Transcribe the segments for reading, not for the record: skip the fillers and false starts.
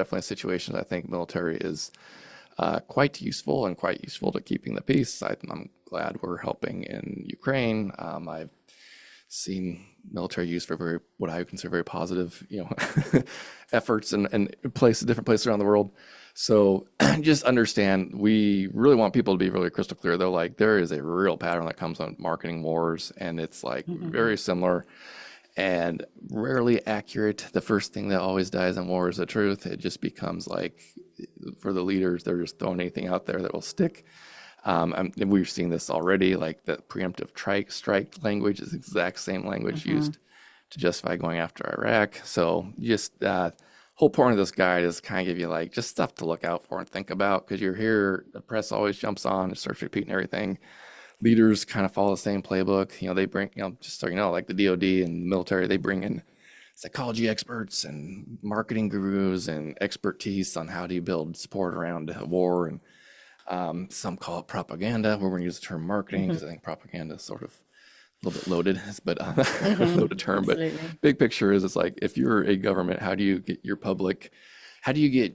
definitely situations I think military is quite useful and quite useful to keeping the peace. I'm glad we're helping in Ukraine. I've seen military use for very what I would consider very positive, efforts and places, different places around the world. So just understand, we really want people to be really crystal clear though. Like there is a real pattern that comes on marketing wars, and it's like Mhm. very similar and rarely accurate. The first thing that always dies in war is the truth. It just becomes like for the leaders, they're just throwing anything out there that will stick. And we've seen this already, like the preemptive strike language is the exact same language Mhm. used to justify going after Iraq. So just whole point of this guide is kind of give you like just stuff to look out for and think about, because you're here, the press always jumps on and starts repeating everything. Leaders kind of follow the same playbook. They bring, just so you know, like the DoD and the military, they bring in psychology experts and marketing gurus and expertise on how do you build support around a war. And some call it propaganda. We're going to use the term marketing Mhm. because I think propaganda is sort of a little bit loaded, but Mhm. loaded term. But Absolutely. big picture is it's like if you're a government, how do you get your public? How do you get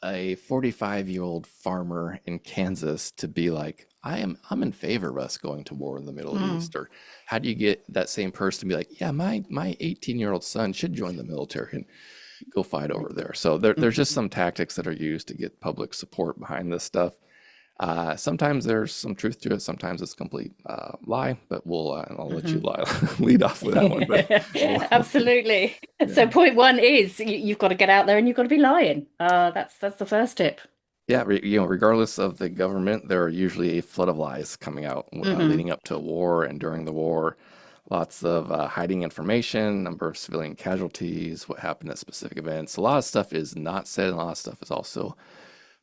a 45-year-old farmer in Kansas to be like, I'm in favor of us going to war in the Middle Mm. East? Or how do you get that same person to be like, yeah, my 18-year-old son should join the military and go fight over there? So there's just Mhm. some tactics that are used to get public support behind this stuff. Sometimes there's some truth to it. Sometimes it's a complete lie, but I'll let you Mhm. lead off with that one. But Absolutely. yeah, So point one is you've got to get out there and you've got to be lying. That's the first tip. yeah, regardless of the government, there are usually a flood of lies coming out Hmm. leading up to a war and during the war. Lots of hiding information, number of civilian casualties, what happened at specific events. A lot of stuff is not said, and a lot of stuff is also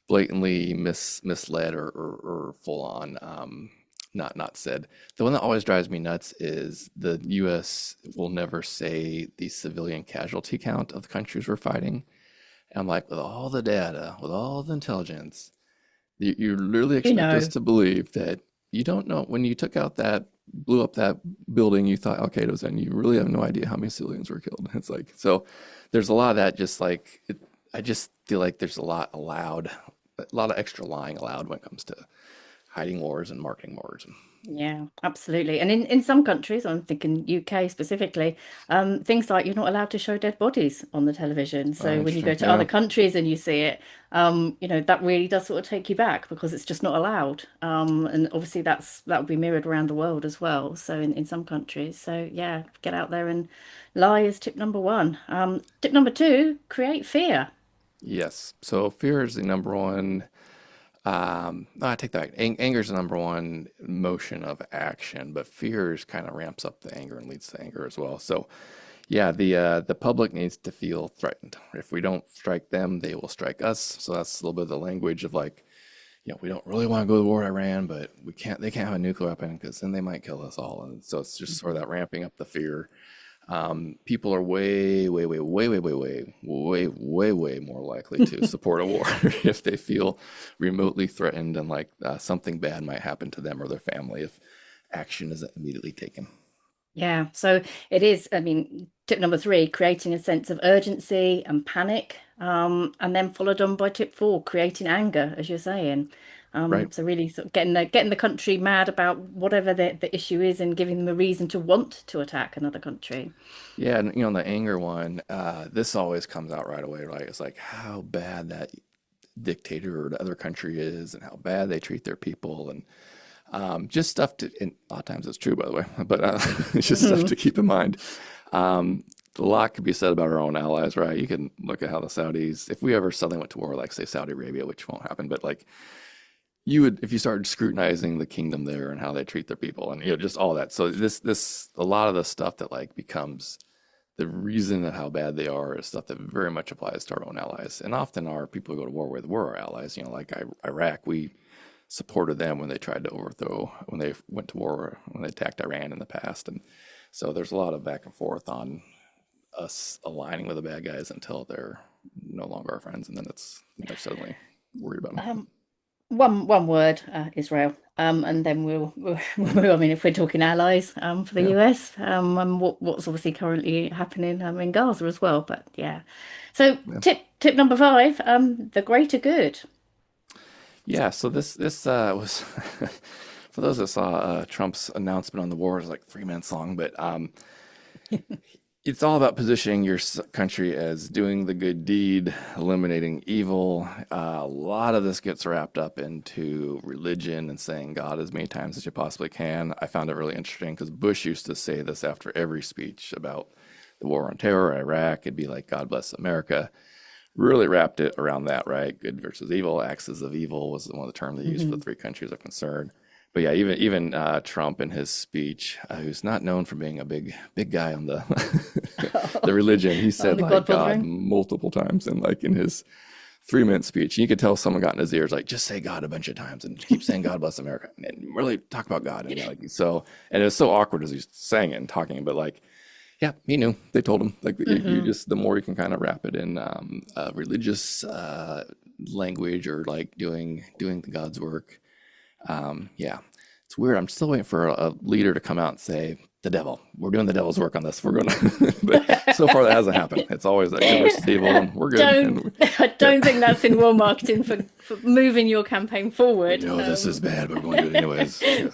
blatantly misled or full on not said. The one that always drives me nuts is the U.S. will never say the civilian casualty count of the countries we're fighting. And I'm like, with all the data, with all the intelligence, you literally You expect us know. to believe that you don't know when you took out that, blew up that building, you thought Al Qaeda was in. You really have no idea how many civilians were killed. It's like, so there's a lot of that, just like, I just feel like there's a lot of extra lying allowed when it comes to hiding wars and marketing wars. Yeah, absolutely. And in some countries, I'm thinking UK specifically, things like you're not allowed to show dead bodies on the television. Oh, So when you go interesting. to other Yeah. countries and you see it, that really does sort of take you back because it's just not allowed. And obviously that would be mirrored around the world as well. So in some countries. So yeah, get out there and lie is tip number one. Tip number two, create fear. Yes. So fear is the number one. No, I take that back. Anger is the number one motion of action, but fears kind of ramps up the anger and leads to anger as well. So, yeah, the public needs to feel threatened. If we don't strike them, they will strike us. So that's a little bit of the language of like, we don't really want to go to war with Iran, but we can't. They can't have a nuclear weapon because then they might kill us all. And so it's just sort of Mhm. that ramping up the fear. People are way, way, way, way, way, way, way, way, way, way more likely to support a war if they feel remotely threatened and like something bad might happen to them or their family if action isn't immediately taken. Yeah, so it is, I mean, tip number three, creating a sense of urgency and panic, and then followed on by tip four, creating anger, as you're saying. Right. So really sort of getting the country mad about whatever the issue is and giving them a reason to want to attack another country. Yeah, and the anger one, this always comes out right away, right? It's like how bad that dictator or the other country is and how bad they treat their people and just stuff to, and a lot of times it's true, by the way, but it's just stuff to Hmm. keep in mind. A lot could be said about our own allies, right? You can look at how the Saudis, if we ever suddenly went to war, like say Saudi Arabia, which won't happen, but like you would, if you started scrutinizing the kingdom there and how they treat their people and, just all that. So a lot of the stuff that like becomes the reason that how bad they are is stuff that very much applies to our own allies. And often our people who go to war with were our allies, like Iraq, we supported them when they tried to overthrow, when they went to war, when they attacked Iran in the past. And so there's a lot of back and forth on us aligning with the bad guys until they're no longer our friends. And then they're suddenly worried about them. one word, Israel. And then I mean, if we're talking allies, for the Yeah, US, and what's obviously currently happening, in Gaza as well. But yeah, so yeah, tip number five, the greater good. yeah. So this was for those that saw Trump's announcement on the war, it was like 3 minutes long, but it's all about positioning your country as doing the good deed, eliminating evil. A lot of this gets wrapped up into religion and saying God as many times as you possibly can. I found it really interesting because Bush used to say this after every speech about the war on terror, Iraq. It'd be like, God bless America. Really wrapped it around that, right? Good versus evil, axis of evil was one of the terms they used for the Hmm. three countries of concern. But yeah, even Trump in his speech, who's not known for being a big guy on the the religion, he On said the like God God bothering. multiple times and like in his 3 minute speech. And you could tell someone got in his ears like, just say God a bunch of times and keep saying God bless America and really talk about God. And like so, and it was so awkward as he's saying it and talking, but like yeah, he knew. They told him. Like you Hmm. just the more you can kind of wrap it in religious language or like doing the God's work. Yeah, it's weird. I'm still waiting for a leader to come out and say the devil. We're doing the devil's work on this. We're going to, but so far that hasn't happened. It's always that good versus evil, and we're good. Don't And I yeah, don't think that's in well marketing for moving your campaign we forward. know this is bad, but we're going to do it anyways. Yeah.